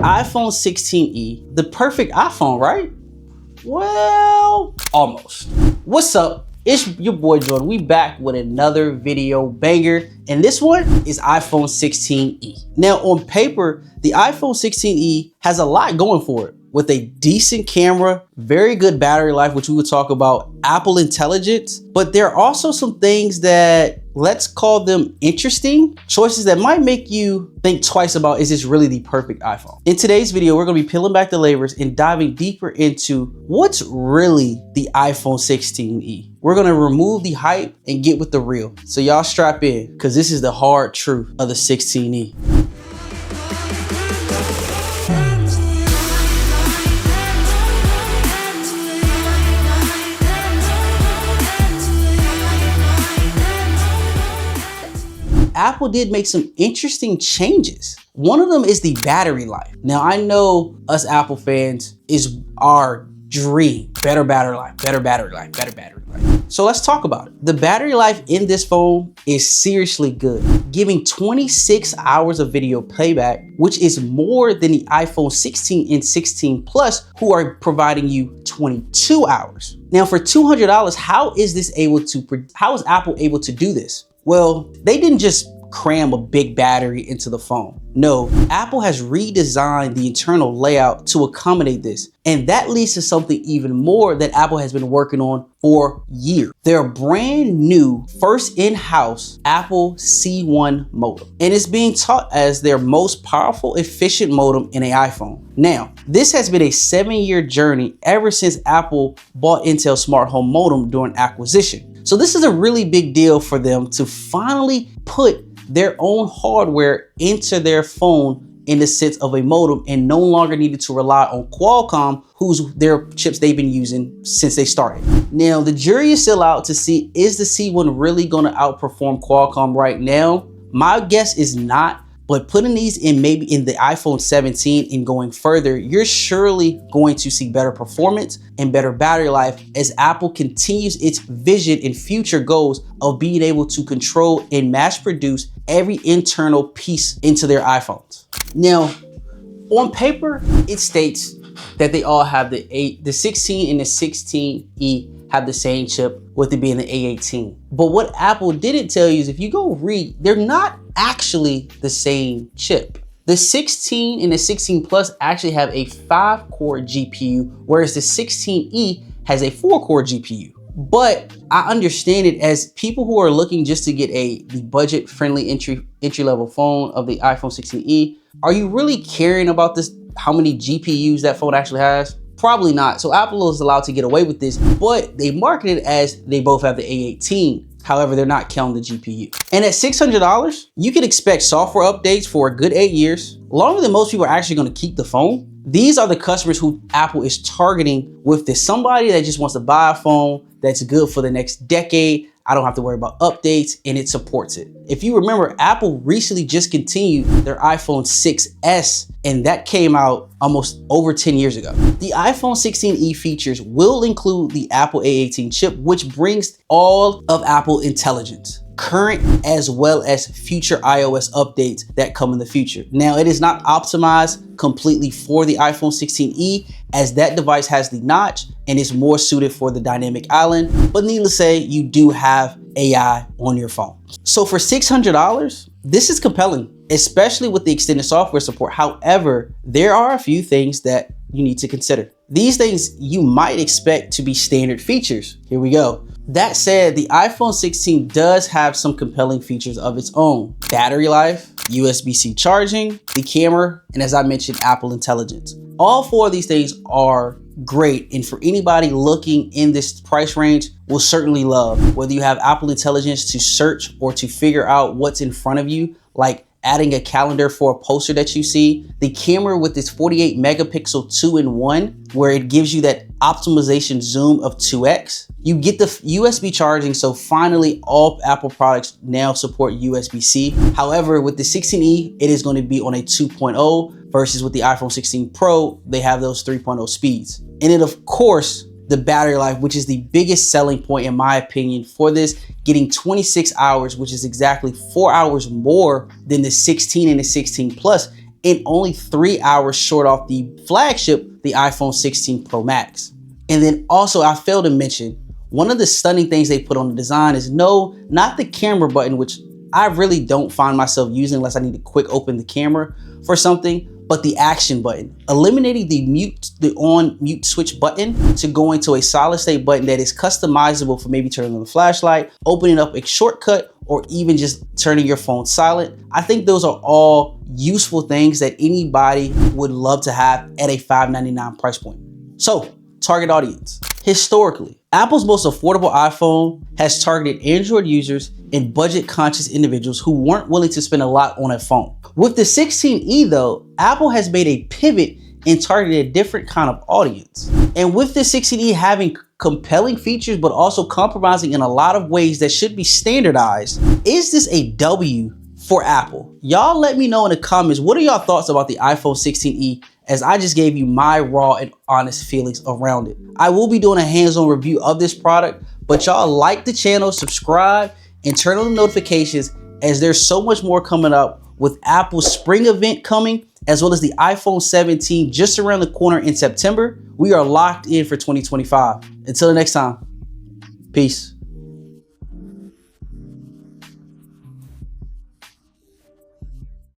iPhone 16e, the perfect iPhone, right? Well, almost. What's up? It's your boy Jordan. We back with another video banger, and this one is iPhone 16e. Now, on paper, the iPhone 16e has a lot going for it, with a decent camera, very good battery life, which we would talk about, Apple Intelligence, but there are also some things that, let's call them interesting choices that might make you think twice about, is this really the perfect iPhone? In today's video, we're gonna be peeling back the layers and diving deeper into what's really the iPhone 16e. We're gonna remove the hype and get with the real. So y'all strap in, because this is the hard truth of the 16e. Apple did make some interesting changes. One of them is the battery life. Now, I know us Apple fans is our dream. Better battery life, better battery life, better battery life. So let's talk about it. The battery life in this phone is seriously good, giving 26 hours of video playback, which is more than the iPhone 16 and 16 Plus, who are providing you 22 hours. Now, for $200, how is Apple able to do this? Well, they didn't just cram a big battery into the phone. No, Apple has redesigned the internal layout to accommodate this. And that leads to something even more that Apple has been working on for years. Their brand new first in-house Apple C1 modem. And it's being taught as their most powerful, efficient modem in an iPhone. Now, this has been a 7-year journey ever since Apple bought Intel Smart Home modem during acquisition. So this is a really big deal for them to finally put their own hardware into their phone in the sense of a modem, and no longer needed to rely on Qualcomm, who's their chips they've been using since they started. Now, the jury is still out to see, is the C1 really gonna outperform Qualcomm right now? My guess is not. But putting these in maybe in the iPhone 17 and going further, you're surely going to see better performance and better battery life as Apple continues its vision and future goals of being able to control and mass produce every internal piece into their iPhones. Now, on paper, it states that they all have the 16 and the 16e have the same chip, with it being the A18. But what Apple didn't tell you is, if you go read, they're not actually the same chip. The 16 and the 16 Plus actually have a 5-core GPU, whereas the 16e has a 4-core GPU. But I understand it as people who are looking just to get the budget-friendly entry-level phone of the iPhone 16e. Are you really caring about this, how many GPUs that phone actually has? Probably not. So Apple is allowed to get away with this, but they market it as they both have the A18. However, they're not counting the GPU. And at $600, you can expect software updates for a good 8 years, longer than most people are actually gonna keep the phone. These are the customers who Apple is targeting with this. Somebody that just wants to buy a phone that's good for the next decade. I don't have to worry about updates, and it supports it. If you remember, Apple recently just continued their iPhone 6s, and that came out almost over 10 years ago. The iPhone 16e features will include the Apple A18 chip, which brings all of Apple Intelligence, current as well as future iOS updates that come in the future. Now, it is not optimized completely for the iPhone 16e, as that device has the notch and is more suited for the dynamic island. But needless to say, you do have AI on your phone. So for $600, this is compelling, especially with the extended software support. However, there are a few things that you need to consider. These things you might expect to be standard features. Here we go. That said, the iPhone 16 does have some compelling features of its own. Battery life, USB-C charging, the camera, and as I mentioned, Apple Intelligence. All 4 of these things are great, and for anybody looking in this price range, will certainly love. Whether you have Apple Intelligence to search or to figure out what's in front of you, like adding a calendar for a poster that you see, the camera with this 48 megapixel 2-in-1, where it gives you that optimization zoom of 2x. You get the USB charging, so finally all Apple products now support USB-C. However, with the 16e, it is going to be on a 2.0 versus with the iPhone 16 Pro, they have those 3.0 speeds. And then of course, the battery life, which is the biggest selling point in my opinion for this, getting 26 hours, which is exactly 4 hours more than the 16 and the 16 Plus. and only 3 hours short off the flagship, the iPhone 16 Pro Max. And then also I failed to mention, one of the stunning things they put on the design is not the camera button, which I really don't find myself using unless I need to quick open the camera for something, but the action button, eliminating the on mute switch button to going to a solid state button that is customizable for maybe turning on the flashlight, opening up a shortcut, or even just turning your phone silent. I think those are all useful things that anybody would love to have at a $599 price point. So, target audience. Historically, Apple's most affordable iPhone has targeted Android users and budget-conscious individuals who weren't willing to spend a lot on a phone. With the 16e though, Apple has made a pivot and targeted a different kind of audience. And with the 16e having compelling features, but also compromising in a lot of ways that should be standardized, is this a W for Apple? Y'all let me know in the comments, what are y'all thoughts about the iPhone 16e, as I just gave you my raw and honest feelings around it. I will be doing a hands-on review of this product, but y'all like the channel, subscribe, and turn on the notifications, as there's so much more coming up with Apple's spring event coming, as well as the iPhone 17 just around the corner in September. We are locked in for 2025. Until next time, peace.